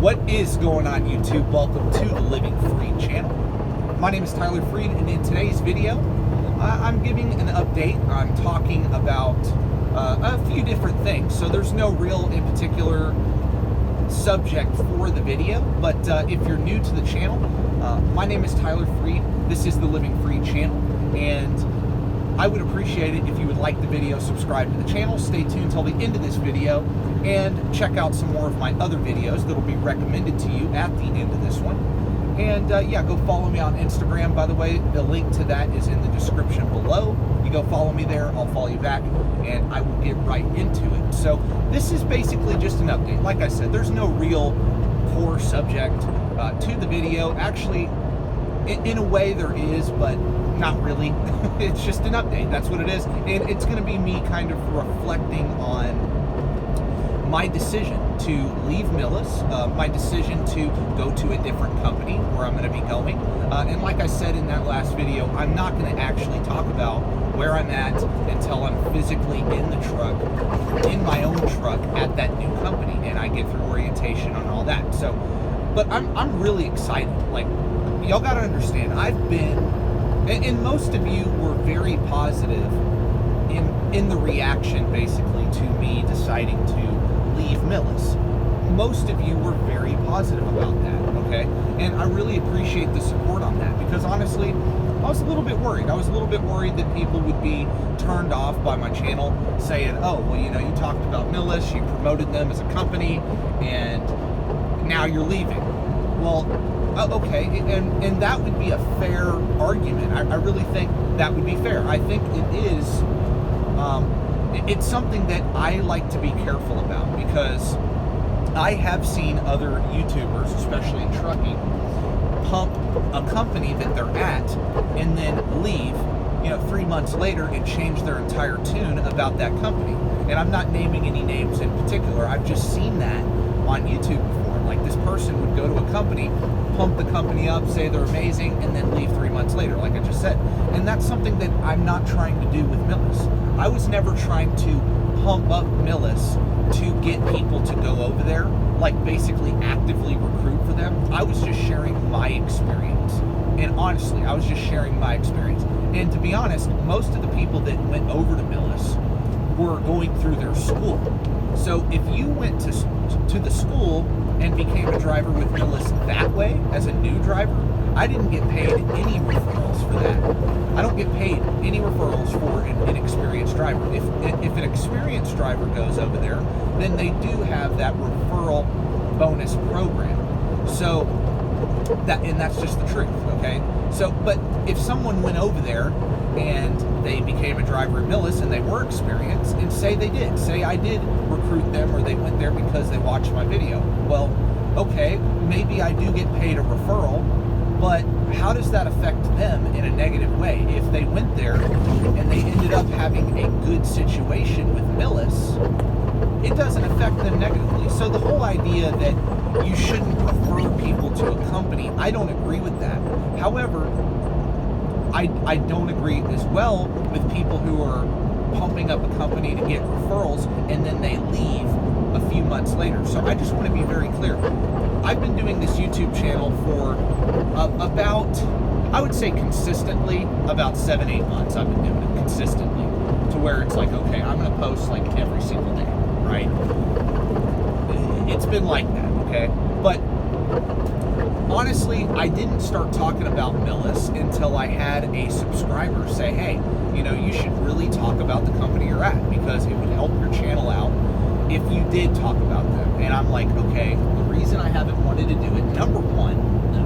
What is going on, YouTube? Welcome to the Living Free channel. My name is Tyler Freed, and in today's video, I'm giving an update. I'm talking about a few different things, so there's no real in particular subject for the video, but if you're new to the channel, my name is Tyler Freed. This is the Living Free channel, and I would appreciate it if you would like the video, subscribe to the channel, stay tuned till the end of this video, and check out some more of my other videos that will be recommended to you at the end of this one. And yeah, go follow me on Instagram, by the way. The link to that is in the description below. You go follow me there, I'll follow you back, and I will get right into it. So this is basically just an update. Like I said, there's no real core subject to the video. Actually, in a way there is, but not really. It's just an update. That's what it is. And it's going to be me kind of reflecting on my decision to leave Millis, my decision to go to a different company where I'm going to be going. And like I said in that last video, I'm not going to actually talk about where I'm at until I'm physically in the truck, in my own truck at that new company, and I get through orientation and all that. So, but I'm really excited. Like, y'all got to understand, I've been, and most of you were very positive in the reaction basically to me deciding to leave Millis. Most of you were very positive about that, okay? And I really appreciate the support on that, because honestly, I was a little bit worried. I was a little bit worried that people would be turned off by my channel saying, oh, well, you know, you talked about Millis, you promoted them as a company, and now you're leaving. Well, okay, and that would be a fair argument. I really think that would be fair. I think it is, it's something that I like to be careful about, because I have seen other YouTubers, especially in trucking, pump a company that they're at and then leave, 3 months later and change their entire tune about that company. And I'm not naming any names in particular. I've just seen that on YouTube before. Like, this person would go to a company, pump the company up, say they're amazing, and then leave 3 months later, like I just said. And that's something that I'm not trying to do with Millis. I was never trying to pump up Millis to get people to go over there, like basically actively recruit for them. I was just sharing my experience. And honestly, I was just sharing my experience. And to be honest, most of the people that went over to Millis were going through their school. So if you went to the school and became a driver with Millis that way, as a new driver, I didn't get paid any referrals for that. I don't get paid any referrals for an inexperienced driver. If an experienced driver goes over there, then they do have that referral bonus program. So that's just the truth, okay? So, but if someone went over there and they became a driver at Millis and they were experienced, and say I did recruit them, or they went there because they watched my video, well, okay, maybe I do get paid a referral, but how does that affect them in a negative way? If they went there and they ended up having a good situation with Millis, it doesn't affect them negatively. So the whole idea that you shouldn't refer people to a company, I don't agree with that. However, I don't agree as well with people who are pumping up a company to get referrals and then they leave a few months later. So I just want to be very clear. I've been doing this YouTube channel for about, I would say consistently, about 7-8 months. I've been doing it consistently, to where it's like, okay, I'm going to post like every single day, right? It's been like that, okay? But honestly, I didn't start talking about Millis until I had a subscriber say, hey, you should really talk about the company you're at, because it would help your channel out if you did talk about them. And I'm like, okay, the reason I haven't wanted to do it, number one,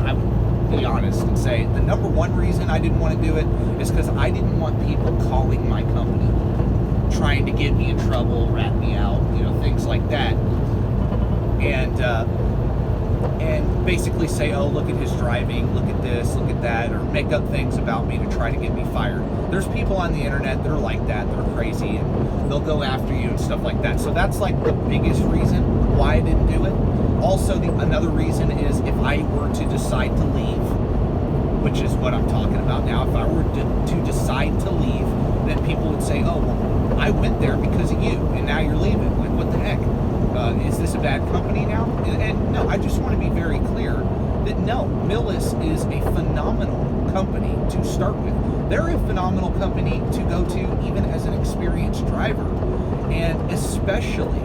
I would be honest and say, the number one reason I didn't want to do it is because I didn't want people calling my company, trying to get me in trouble, rat me out, things like that. And basically say, oh, look at his driving, look at this, look at that, or make up things about me to try to get me fired. There's people on the internet that are like that, they're crazy, and they'll go after you and stuff like that. So that's like the biggest reason why I didn't do it. Also, another reason is if I were to decide to leave, which is what I'm talking about now, if I were to decide to leave, then people would say, oh, well, I went there because of you, and now you're leaving. Like, what the heck? Is this a bad company now? And no, I just want to no, Millis is a phenomenal company to start with. They're a phenomenal company to go to even as an experienced driver. And especially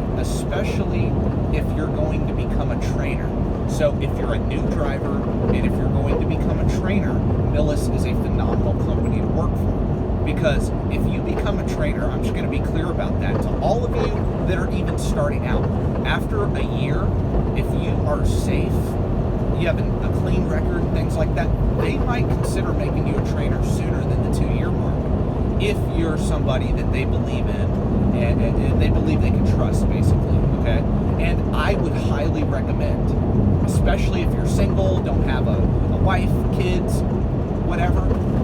if you're going to become a trainer. So if you're a new driver and if you're going to become a trainer, Millis is a phenomenal company to work for. Because if you become a trainer, I'm just going to be clear about that to all of you that are even starting out. After a year, if you are safe, you have a clean record, things like that, they might consider making you a trainer sooner than the 2-year mark. If you're somebody that they believe in and they believe they can trust, basically, okay? And I would highly recommend, especially if you're single, don't have a wife, kids, whatever,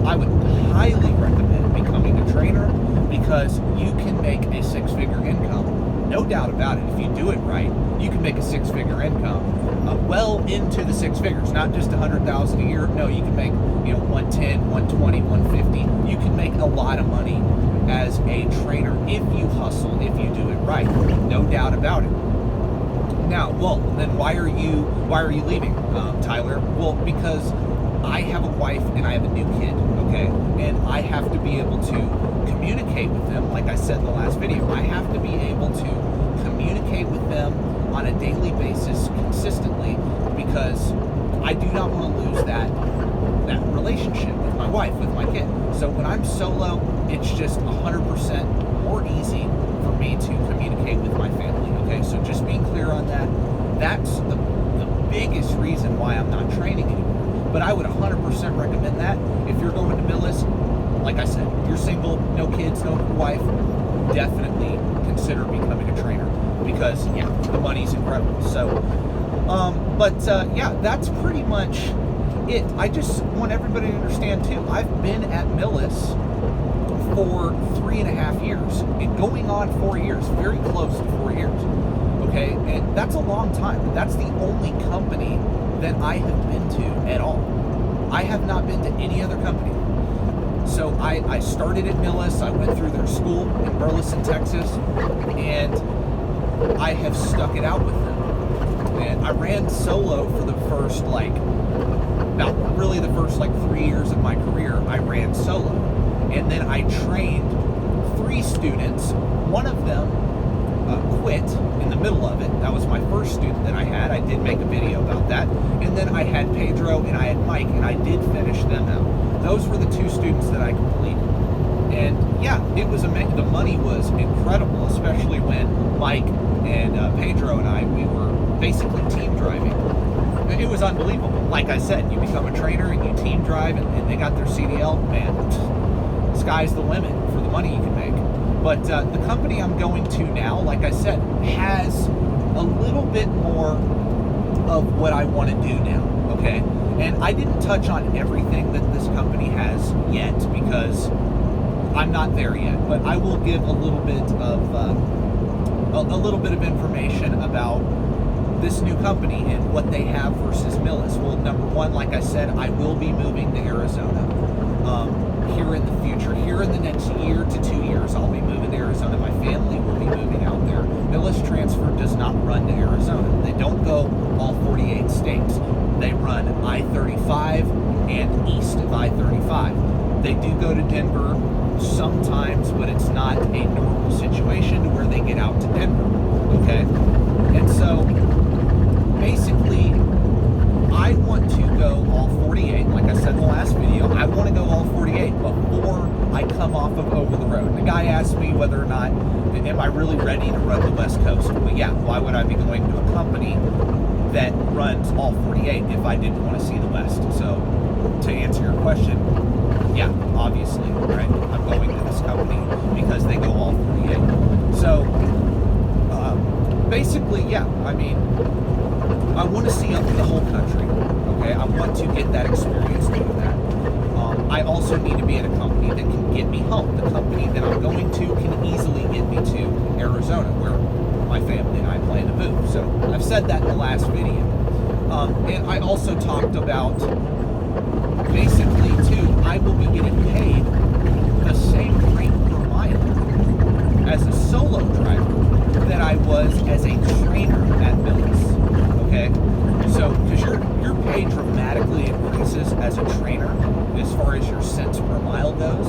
I would highly recommend becoming a trainer because you can make a 6-figure income. No doubt about it. If you do it right, you can make a 6-figure income well into the 6 figures, not just $100,000 a year. No, you can make 110, 120, 150. You can make a lot of money as a trainer if you hustle, if you do it right. No doubt about it. Now, well, then why are you leaving, Tyler? Well, because I have a wife and I have a new kid, okay? And I have to be able to communicate with them, like I said in the last video. I have to be able to communicate with them on a daily basis consistently because I do not want to lose that relationship with my wife, with my kid. So when I'm solo, it's just 100% more easy for me to communicate with my family, okay? So just being clear on that, that's the biggest reason why I'm not training anymore. But I would 100% recommend that. If you're going to Millis, like I said, you're single, no kids, no wife, definitely consider becoming a trainer because, yeah, the money's incredible. So, yeah, that's pretty much it. I just want everybody to understand, too, I've been at Millis for 3.5 years, and going on 4 years, very close to 4 years, okay? And that's a long time. That's the only company that I have been to at all. I have not been to any other company. So I started at Millis, I went through their school in Burleson, Texas, and I have stuck it out with them. And I ran solo for the first, the first 3 years of my career, I ran solo. And then I trained 3 students. One of them quit in the middle of it. That was my first student that I had. I did make a video about that. And then I had Pedro and I had Mike, and I did finish them out. Those were the 2 students that I completed. And yeah, it was amazing. The money was incredible, especially when Mike and Pedro and I, we were basically team driving. It was unbelievable. Like I said, you become a trainer and you team drive and they got their CDL, man, sky's the limit for the money you can make. But the company I'm going to now, like I said, has a little bit more of what I want to do now, okay? And I didn't touch on everything that this company has yet because I'm not there yet. But I will give a little bit of information about this new company and what they have versus Millis. Well, number one, like I said, I will be moving to Arizona. Here in the future, here in the next year to 2 years, I'll be moving to Arizona. My family will be moving out there. Millis Transfer does not run to Arizona. They don't go all 48 states. They run I-35 and east of I-35. They do go to Denver sometimes, but it's not a normal situation to where they get out to Denver, okay? And so, basically, I want to go all 48, like I said in the last video, I want to go all 48 before I come off of over the road. The guy asked me whether or not, am I really ready to run the West Coast? Well, yeah, why would I be going to a company that runs all 48 if I didn't want to see the West? So, to answer your question, yeah, obviously, right? I'm going to this company because they go all 48. So, basically, yeah, I mean, I want to see the whole country, okay? I want to get that experience doing that. I also need to be at a company that can get me home. The company that I'm going to can easily get me to Arizona, where my family and I plan to move. So I've said that in the last video. And I also talked about, basically, too, I will be getting paid the same rate per mile as a solo driver that I was as a trainer at Millis. Okay, so because you're pay dramatically increases as a trainer as far as your cents per mile goes,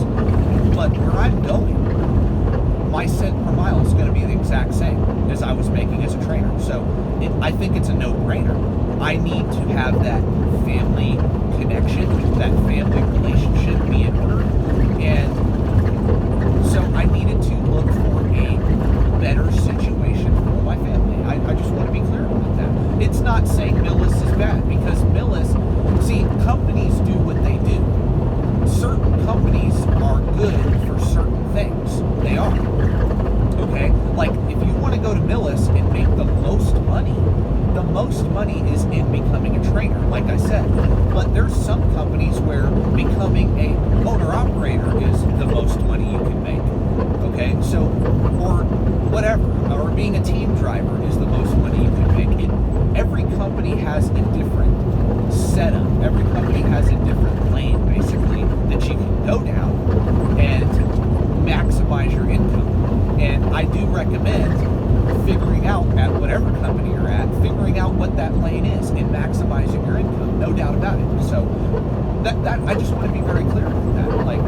but where I'm going, my cent per mile is going to be the exact same as I was making as a trainer. So I think it's a no-brainer. I need to have that family connection, that family relationship be in order, and so I needed to look for a better situation for my family. I just want to be clear about that. It's not saying Millis is bad, because Millis, see, companies do what they do. Certain companies are good for certain things. They are. Okay? Like, if you want to go to Millis and make the most money is in becoming a trainer, like I said. But there's some companies where becoming a owner-operator is the most money you can make. Okay? So, or whatever, or being a team driver is the most money you can make. Every company has a different setup. Every company has a different lane, basically, that you can go down and maximize your income. And I do recommend figuring out at whatever company you're at, figuring out what that lane is and maximizing your income. No doubt about it. So that I just want to be very clear about that. Like,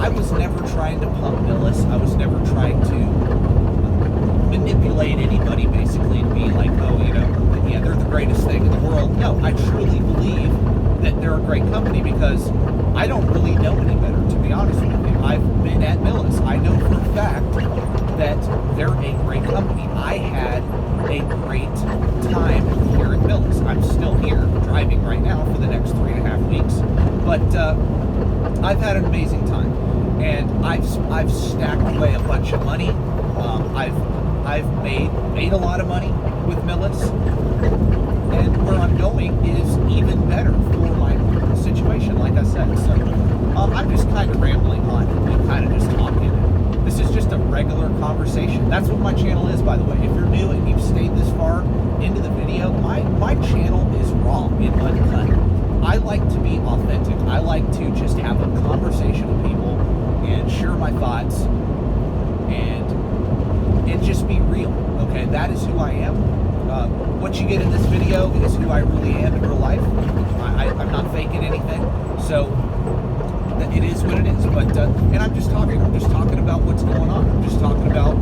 I was never trying to pump Millis. I was never trying to manipulate anybody, basically, to be like, oh, you know, yeah, they're the greatest thing in the world. No, I truly believe that they're a great company, because I don't really know any better, to be honest with you. I've been at Millis. I know for a fact that they're a great company. I had a great time here at Millis. I'm still here driving right now for the next 3.5 weeks, but I've had an amazing time, and I've stacked away a bunch of money. I've made a lot of money with Millis, and where I'm going is even better for my situation, like I said. So I'm just kind of rambling on and kind of just talking. This is just a regular conversation. That's what my channel is, by the way. If you're new and you've stayed this far into the video, my channel is raw and uncut. I like to be authentic. I like to just have a conversation with people and share my thoughts and just be real. Okay, that is who I am. What you get in this video is who I really am in real life. I'm not faking anything. So it is what it is. But and I'm just talking about what's going on. I'm just talking about,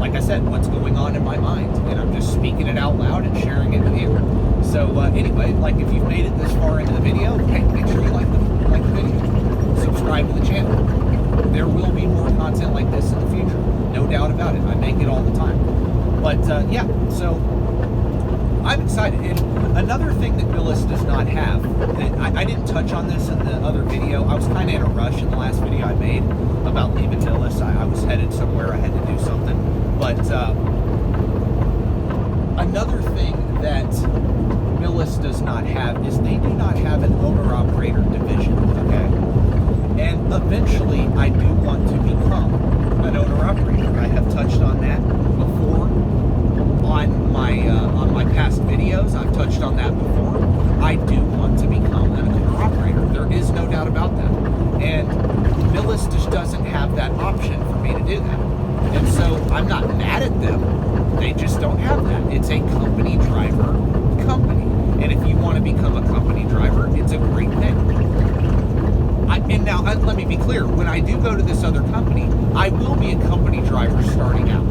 like I said, what's going on in my mind, and I'm just speaking it out loud and sharing it with you. So anyway, like, if you've made it this far into the video, hey, make sure you like the video, subscribe to the channel. There will be more content like this in the future, no doubt about it. I make it all the time. But yeah, so I'm excited. And another thing that Millis does not have, that I didn't touch on this in the other video. I was kind of in a rush in the last video I made about leaving Millis. I was headed somewhere. I had to do something. But another thing that Millis does not have is they do not have an owner-operator division, okay? And eventually, I do want to become an owner-operator. I have touched on that before on my past videos. I've touched on that before. I do want to become an owner-operator. There is no doubt about that. And Millis just doesn't have that option for me to do that. And so I'm not mad at them. They just don't have that. It's a company driver company. And if you want to become a company driver, it's a great thing. And now, let me be clear. When I do go to this other company, I will be a company driver starting out.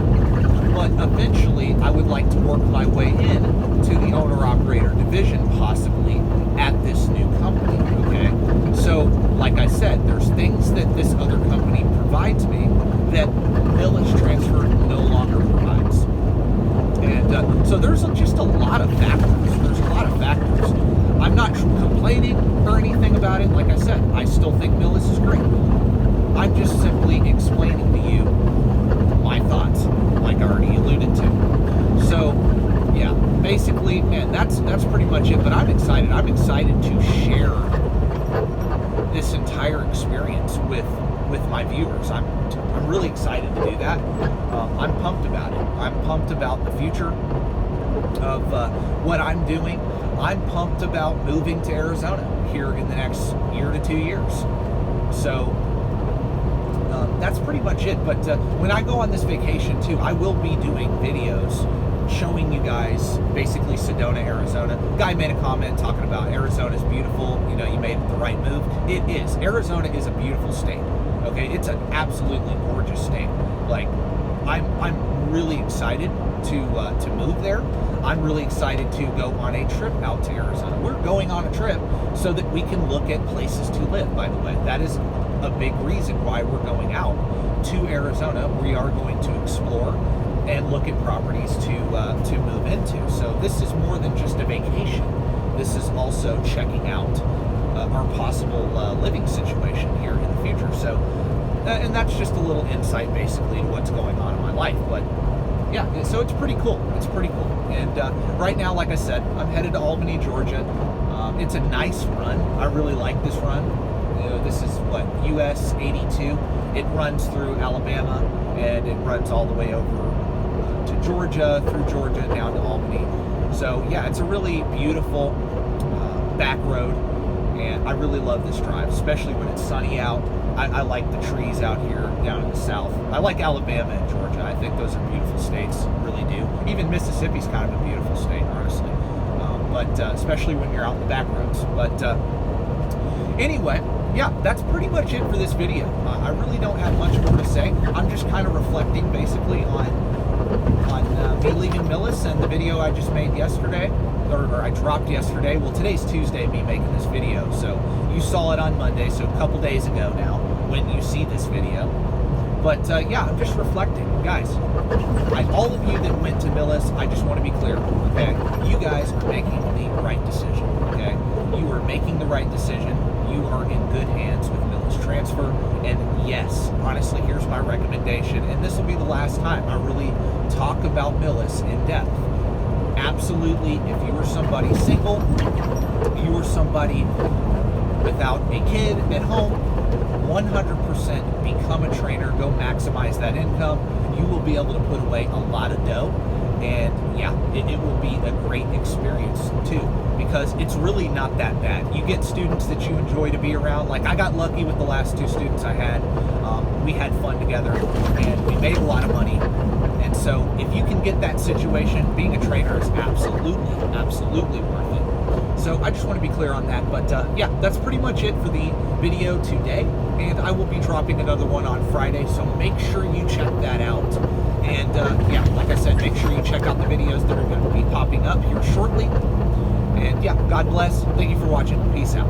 But eventually, I would like to work my way in to the owner-operator division, possibly, at this new company, okay? So, like I said, there's things that this other company provides me that Millis Transfer no longer provides. And so there's just a lot of factors. There's a lot of factors. I'm not complaining or anything about it. Like I said, I still think Millis is great. I'm just simply explaining to you my thoughts, like I already alluded to. So, yeah, basically, man, that's pretty much it. But I'm excited. I'm excited to share this entire experience with my viewers. I'm really excited to do that. I'm pumped about it. I'm pumped about the future of what I'm doing. I'm pumped about moving to Arizona here in the next year to 2 years. So that's pretty much it. But when I go on this vacation too, I will be doing videos showing you guys basically Sedona, Arizona. Guy made a comment talking about Arizona is beautiful. You know, you made the right move. It is. Arizona is a beautiful state. Okay, it's an absolutely gorgeous state. Like, I'm really excited to move there. I'm really excited to go on a trip out to Arizona. We're going on a trip so that we can look at places to live, by the way. That is a big reason why we're going out to Arizona. We are going to explore and look at properties to move into. So this is more than just a vacation. This is also checking out our possible living situation here in the future. So, and that's just a little insight basically to what's going on in my life. But yeah, so it's pretty cool. It's pretty cool. And right now, like I said, I'm headed to Albany, Georgia. It's a nice run. I really like this run. You know, this is what, US 82. It runs through Alabama, and it runs all the way over to Georgia, through Georgia, down to Albany. So yeah, it's a really beautiful back road, and I really love this drive, especially when it's sunny out. I like the trees out here down in the south. I like Alabama and Georgia. I think those are beautiful states, really do. Even Mississippi's kind of a beautiful state, honestly. But especially when you're out in the back roads. But anyway, yeah, that's pretty much it for this video. I really don't have much more to say. I'm just kind of reflecting basically on me leaving Millis and the video I just made yesterday, or I dropped yesterday. Well, today's Tuesday, me making this video, so you saw it on Monday, so a couple days ago now when you see this video. But yeah, I'm just reflecting. Guys, all of you that went to Millis, I just want to be clear, okay? You guys are making the right decision, okay? You are making the right decision. You are in good hands with Millis Transfer. And yes, honestly, here's my recommendation, and this will be the last time I really talk about Millis in depth. Absolutely, if you are somebody single, you are somebody without a kid at home, 100% become a trainer, go maximize that income. You will be able to put away a lot of dough, and yeah, it will be a great experience too, because it's really not that bad. You get students that you enjoy to be around. Like, I got lucky with the last 2 students I had. We had fun together, and we made a lot of money. And so if you can get that situation, being a trainer is absolutely worth it. So I just want to be clear on that. But yeah, that's pretty much it for the video today. And I will be dropping another one on Friday, so make sure you check that out. And yeah, like I said, make sure you check out the videos that are going to be popping up here shortly. And yeah, God bless. Thank you for watching. Peace out.